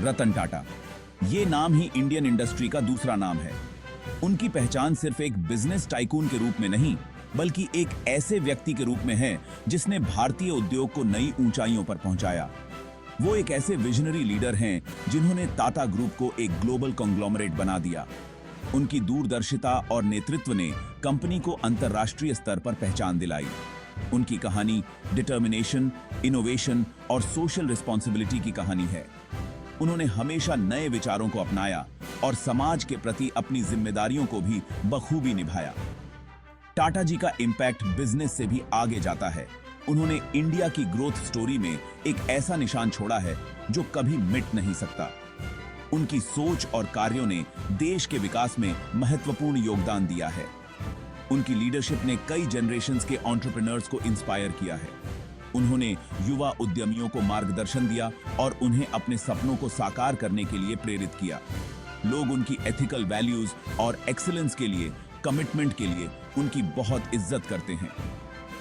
रतन टाटा, ये नाम ही Indian industry का दूसरा नाम है। उनकी पहचान सिर्फ एक बिजनेस टाइकून के रूप में नहीं, बल्कि एक ऐसे व्यक्ति के रूप में है जिसने भारतीय उद्योग को नई ऊंचाइयों पर पहुंचाया। वो एक ऐसे विजनरी लीडर हैं जिन्होंने टाटा ग्रुप को एक ग्लोबल कॉन्ग्लोमरेट बना दिया। उनकी दूरदर्शिता और नेतृत्व ने कंपनी को अंतर्राष्ट्रीय स्तर पर पहचान दिलाई। उनकी कहानी डिटर्मिनेशन, इनोवेशन और सोशल रिस्पॉन्सिबिलिटी की कहानी है। उन्होंने हमेशा नए विचारों को अपनाया और समाज के प्रति अपनी जिम्मेदारियों को भी बखूबी निभाया। टाटा जी का इंपैक्ट बिजनेस से भी आगे जाता है। उन्होंने इंडिया की ग्रोथ स्टोरी में एक ऐसा निशान छोड़ा है जो कभी मिट नहीं सकता। उनकी सोच और कार्यों ने देश के विकास में महत्वपूर्ण योगदान दिया है। उनकी लीडरशिप ने कई जनरेशन्स के एंटरप्रेन्योर्स को इंस्पायर किया है। उन्होंने युवा उद्यमियों को मार्गदर्शन दिया और उन्हें अपने सपनों को साकार करने के लिए प्रेरित किया। लोग उनकी एथिकल वैल्यूज और एक्सीलेंस के लिए, कमिटमेंट के लिए उनकी बहुत इज्जत करते हैं।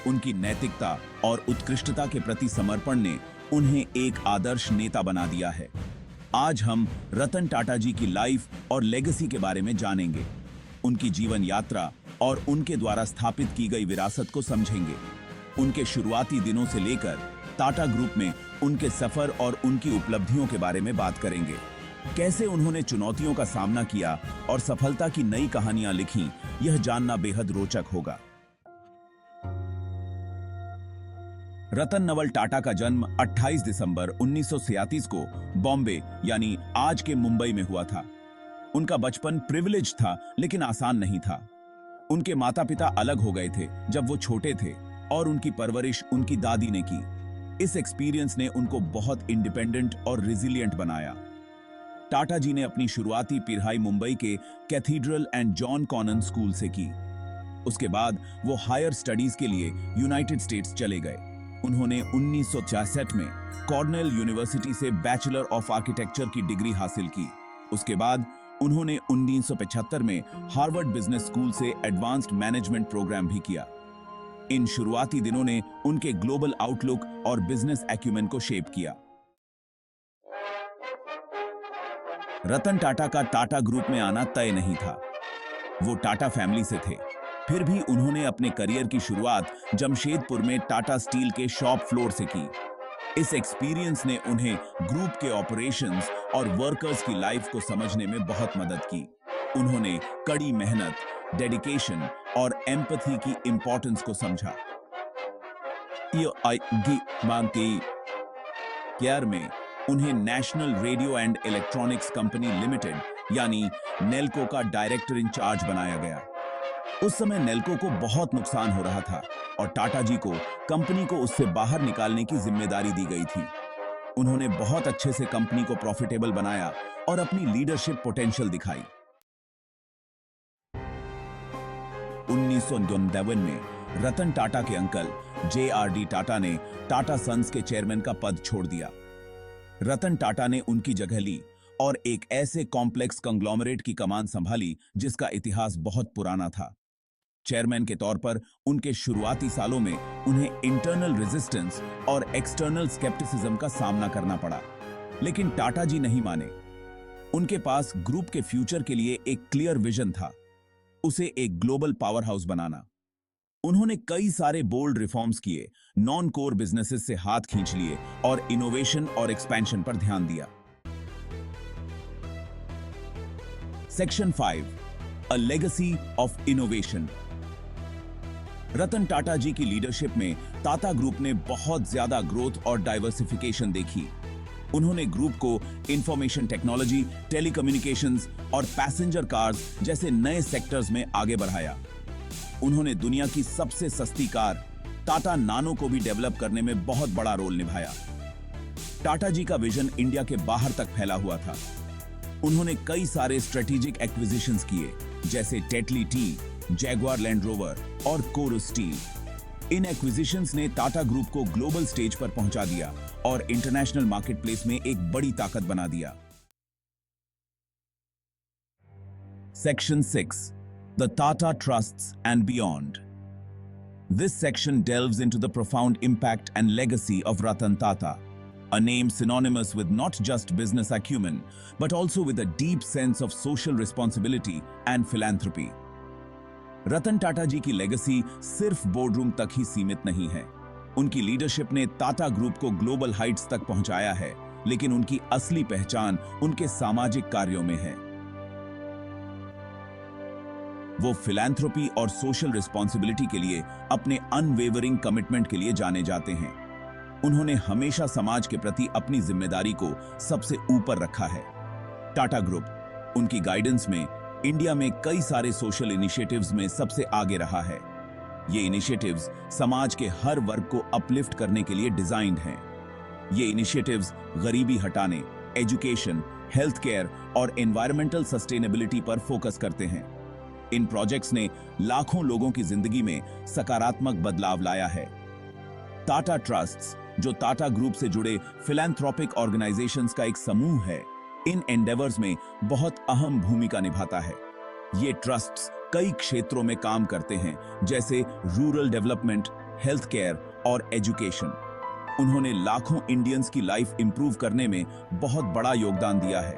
उनकी नैतिकता और उत्कृष्टता के प्रति समर्पण ने उन्हें एक आदर्श नेता बना दिया है। आज हम रतन टाटा जी की लाइफ और लेगेसी के बारे में जानेंगे। उनकी जीवन यात्रा और उनके द्वारा स्थापित की गई विरासत को समझेंगे। उनके शुरुआती दिनों से लेकर टाटा ग्रुप में उनके सफर और उनकी उपलब्धियों के बारे में बात करेंगे। कैसे उन्होंने चुनौतियों का सामना किया और सफलता की नई कहानियां लिखी, यह जानना बेहद रोचक होगा। रतन नवल टाटा का जन्म 28 दिसंबर 1937 को बॉम्बे यानी आज के मुंबई में हुआ था। उनका बचपन प्रिविलेज था, लेकिन आसान नहीं था। उनके माता पिता अलग हो गए थे जब वो छोटे थे और उनकी परवरिश उनकी दादी ने की। इस एक्सपीरियंस ने उनको बहुत इंडिपेंडेंट और रिजिलिएंट बनाया। टाटा जी ने अपनी शुरुआती पढ़ाई मुंबई के Cathedral and John Connon School से की। उसके बाद वो हायर स्टडीज के लिए यूनाइटेड स्टेट्स चले गए। उन्होंने 1966 में कॉर्नेल यूनिवर्सिटी से बैचलर ऑफ आर्किटेक्चर की डिग्री हासिल की। उसके बाद उन्होंने 1975 में हार्वर्ड बिजनेस स्कूल से एडवांस्ड मैनेजमेंट प्रोग्राम भी किया। इन शुरुआती दिनों ने उनके ग्लोबल आउटलुक और बिजनेस एक्यूमेन को शेप किया। रतन टाटा का टाटा ग्रुप में आना तय नहीं था। वो टाटा फैमिली से थे। फिर भी उन्होंने अपने करियर की शुरुआत जमशेदपुर में टाटा स्टील के शॉप फ्लोर से की। इस एक्सपीरियंस ने उन्हें ग्रुप के ऑपरेशंस और वर्कर्स की लाइफ को समझने में बहुत मदद की। उन्होंने कड़ी मेहनत, डेडिकेशन और एम्पैथी की इंपॉर्टेंस को समझा। केयर में उन्हें national radio and electronics company limited यानी नेल्को का डायरेक्टर इंचार्ज बनाया गया। उस समय नेल्को को बहुत नुकसान हो रहा था और टाटा जी को कंपनी को उससे बाहर निकालने की जिम्मेदारी दी गई थी। उन्होंने बहुत अच्छे से कंपनी को प्रॉफिटेबल बनाया और अपनी लीडरशिप पोटेंशियल दिखाई। 1959 में रतन टाटा के अंकल JRD टाटा ने टाटा सन्स के चेयरमैन का पद छोड़ दिया। रतन टाटा ने उनकी जगह ली और एक ऐसे कॉम्प्लेक्स कंग्लोमरेट की कमान संभाली जिसका इतिहास बहुत पुराना था। चेयरमैन के तौर पर उनके शुरुआती सालों में उन्हें इंटरनल रेजिस्टेंस और एक्सटर्नल स्केप्टिसिज्म का सामना करना पड़ा, लेकिन टाटा जी नहीं माने। उनके पास ग्रुप के फ्यूचर के लिए एक क्लियर विजन था, उसे एक ग्लोबल पावर हाउस बनाना। उन्होंने कई सारे बोल्ड रिफॉर्म्स किए, नॉन कोर बिजनेसेस से हाथ खींच लिए और इनोवेशन और एक्सपेंशन पर ध्यान दिया। Section 5, a legacy of innovation. Ratan Tata ji की लीडरशिप में टाटा ग्रुप ने बहुत ज्यादा ग्रोथ और डाइवर्सिफिकेशन देखी। उन्होंने ग्रुप को इंफॉर्मेशन टेक्नोलॉजी, टेलीकम्युनिकेशंस और पैसेंजर कार्स जैसे नए सेक्टर्स में आगे बढ़ाया। उन्होंने दुनिया की सबसे सस्ती कार टाटा नानो को भी डेवलप करने में बहुत बड़ा रोल निभाया। टाटा जी का विजन इंडिया के बाहर तक फैला हुआ था। उन्होंने कई सारे स्ट्रेटेजिक एक्विजिशंस किए, जैसे Tetley tea, Jaguar land rover और कोरस स्टील। इन एक्विजिशंस ने टाटा ग्रुप को ग्लोबल स्टेज पर पहुंचा दिया और इंटरनेशनल मार्केटप्लेस में एक बड़ी ताकत बना दिया। Section 6, The Tata Trusts and Beyond. This section delves into the profound impact and legacy of Ratan Tata. a name synonymous with not just business acumen, but also with a deep sense of social responsibility and philanthropy. रतन टाटा जी की legacy सिर्फ boardroom तक ही सीमित नहीं है। उनकी leadership ने Tata group को global Heights तक पहुंचाया है, लेकिन उनकी असली पहचान उनके सामाजिक कार्यों में है। वो फिलैंथ्रोपी और सोशल रिस्पॉन्सिबिलिटी के लिए अपने अनवेवरिंग कमिटमेंट के लिए जाने जाते हैं। उन्होंने हमेशा समाज के प्रति अपनी जिम्मेदारी को सबसे ऊपर रखा है। टाटा ग्रुप उनकी गाइडेंस में इंडिया में कई सारे सोशल इनिशिएटिव्स में सबसे आगे रहा है। ये इनिशिएटिव्स समाज के हर वर्ग को अपलिफ्ट करने के लिए डिजाइन्ड हैं। ये इनिशिएटिव्स गरीबी हटाने, एजुकेशन, हेल्थ केयर और एनवायरमेंटल सस्टेनेबिलिटी पर फोकस करते हैं। इन प्रोजेक्ट्स ने लाखों लोगों की जिंदगी में सकारात्मक बदलाव लाया है। टाटा ट्रस्ट्स, जो टाटा ग्रुप से जुड़े फिलैंथ्रोपिक ऑर्गेनाइजेशंस का एक समूह है, इन एंडेवर्स में बहुत अहम भूमिका निभाता है। ये ट्रस्ट्स कई क्षेत्रों में काम करते हैं, जैसे रूरल डेवलपमेंट, हेल्थ केयर और एजुकेशन। उन्होंने लाखों इंडियंस की लाइफ इंप्रूव करने में बहुत बड़ा योगदान दिया है।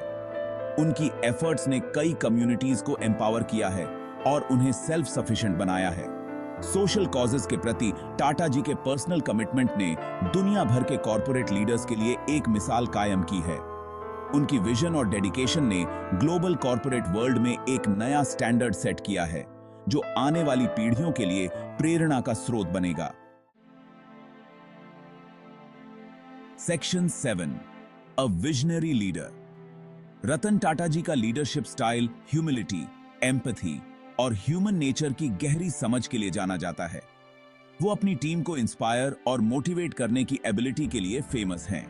उनकी एफर्ट्स ने कई कम्युनिटीज को एम्पावर किया है और उन्हें सेल्फ सफिशिएंट बनाया है। सोशल कॉजेस के प्रति टाटा जी के पर्सनल कमिटमेंट ने दुनिया भर के कॉर्पोरेट लीडर्स के लिए एक मिसाल कायम की है। उनकी विजन और डेडिकेशन ने ग्लोबल कॉर्पोरेट वर्ल्ड में एक नया स्टैंडर्ड सेट किया है, जो आने वाली पीढ़ियों के लिए प्रेरणा का स्रोत बनेगा। Section 7, a visionary leader. Ratan Tata ji का लीडरशिप स्टाइल ह्यूमिलिटी, एम्पैथी और ह्यूमन नेचर की गहरी समझ के लिए जाना जाता है। वो अपनी टीम को इंस्पायर और मोटिवेट करने की एबिलिटी के लिए फेमस हैं।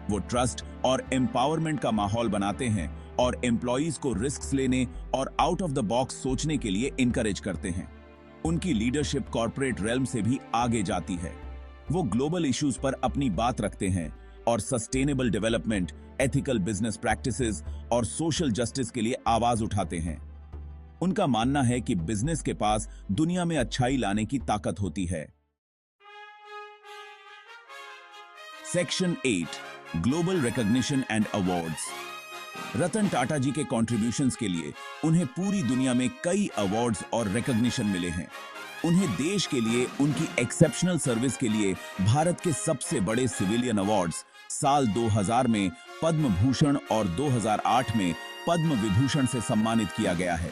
वो ट्रस्ट और एम्पावरमेंट का माहौल बनाते हैं और एम्प्लॉइज को रिस्क्स लेने और आउट ऑफ द बॉक्स सोचने के लिए इनकरेज करते हैं। उनकी लीडरशिप कॉर्पोरेट रेल्म से भी आगे जाती है। वो ग्लोबल इश्यूज पर अपनी बात रखते हैं और sustainable development, ethical business practices और सोशल जस्टिस के लिए आवाज उठाते हैं। उनका मानना है कि बिजनेस के पास दुनिया में अच्छाई लाने की ताकत होती है। Section 8, global recognition and awards. Ratan Tata ji के कॉन्ट्रिब्यूशंस के लिए उन्हें पूरी दुनिया में कई अवार्ड्स और रिकॉग्निशन मिले हैं। उन्हें देश के लिए उनकी एक्सेप्शनल सर्विस के लिए भारत के सबसे बड़े सिविलियन अवार्ड्स साल 2000 में पद्म भूषण और 2008 में पद्म विभूषण से सम्मानित किया गया है।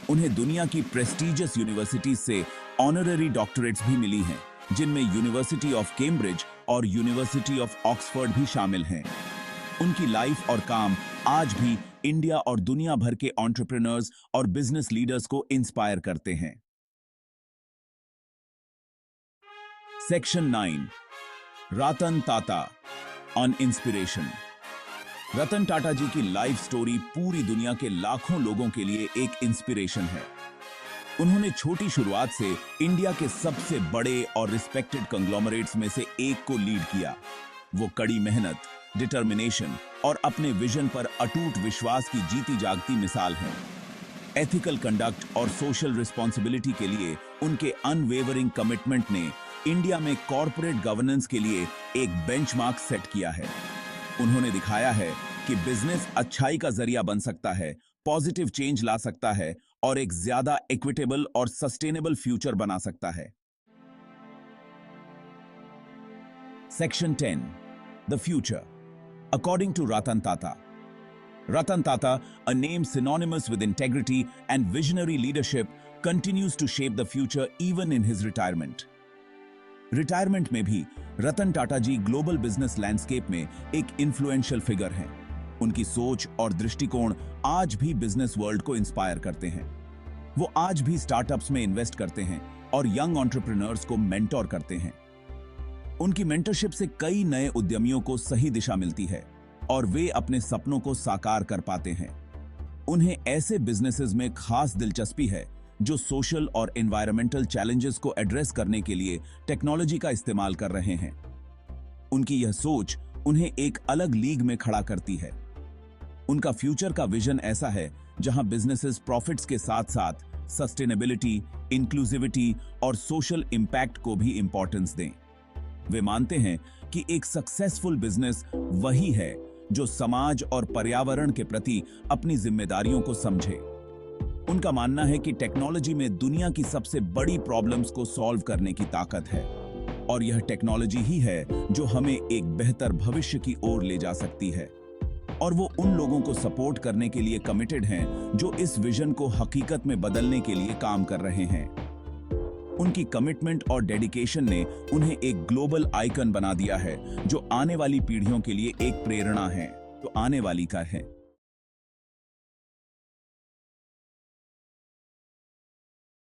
उन्हें दुनिया की प्रेस्टीजियस यूनिवर्सिटीज से ऑनररी डॉक्टरेट्स भी मिली हैं, जिनमें यूनिवर्सिटी ऑफ कैम्ब्रिज और यूनिवर्सिटी ऑफ ऑक्सफोर्ड भी शामिल हैं। उनकी लाइफ और काम आज भी इंडिया और दुनिया भर के एंटरप्रेन्योर्स और बिजनेस लीडर्स को इंस्पायर करते हैं। Section 9, Ratan Tata on inspiration. Ratan Tata ji की लाइफ स्टोरी पूरी दुनिया के लाखों लोगों के लिए एक इंस्पिरेशन है। उन्होंने छोटी शुरुआत से इंडिया के सबसे बड़े और रिस्पेक्टेड कंग्लोमरेट्स में से एक को लीड किया। वो कड़ी मेहनत, डिटर्मिनेशन और अपने विजन पर अटूट विश्वास की जीती जागती मिसाल है। एथिकल कंडक्ट और सोशल रिस्पॉन्सिबिलिटी के लिए उनके अनवेवरिंग कमिटमेंट ने इंडिया में कॉर्पोरेट गवर्नेंस के लिए एक बेंचमार्क सेट किया है। उन्होंने दिखाया है कि बिजनेस अच्छाई का जरिया बन सकता है, पॉजिटिव चेंज ला सकता है और एक ज्यादा इक्विटेबल और सस्टेनेबल फ्यूचर बना सकता है। Section 10, the future according to Ratan Tata. Ratan Tata, a name synonymous with integrity and visionary leadership, continues to shape the future even in his retirement. Retirement में भी रतन टाटा जी ग्लोबल बिजनेस लैंडस्केप में एक influential figure हैं। उनकी सोच और दृष्टिकोण आज भी बिजनेस वर्ल्ड को इंस्पायर करते हैं। वो आज भी स्टार्टअप्स में इन्वेस्ट करते हैं और यंग एंटरप्रेन्योर्स को मेंटोर करते हैं। उनकी मेंटरशिप से कई नए उद्यमियों को सही दिशा मिलती है और वे अपने सपनों को साकार कर पाते हैं। उन्हें ऐसे बिजनेसेस में खास दिलचस्पी है जो सोशल और एनवायरमेंटल चैलेंजेस को एड्रेस करने के लिए टेक्नोलॉजी का इस्तेमाल कर रहे हैं। उनकी यह सोच उन्हें एक अलग लीग में खड़ा करती है। उनका फ्यूचर का विजन ऐसा है जहां बिजनेसेस प्रॉफिट्स के साथ साथ सस्टेनेबिलिटी, इंक्लूसिविटी और सोशल इंपैक्ट को भी इंपॉर्टेंस दें। वे मानते हैं कि एक सक्सेसफुल बिजनेस वही है जो समाज और पर्यावरण के प्रति अपनी जिम्मेदारियों को समझे। उनका मानना है कि टेक्नोलॉजी में दुनिया की सबसे बड़ी प्रॉब्लम्स को सॉल्व करने की ताकत है और यह टेक्नोलॉजी ही है जो हमें एक बेहतर भविष्य की ओर ले जा सकती है। और वो उन लोगों को सपोर्ट करने के लिए कमिटेड हैं जो इस विजन को हकीकत में बदलने के लिए काम कर रहे हैं। उनकी कमिटमेंट और डेडिकेशन ने उन्हें एक ग्लोबल आइकन बना दिया है जो आने वाली पीढ़ियों के लिए एक प्रेरणा है, जो आने वाली का है।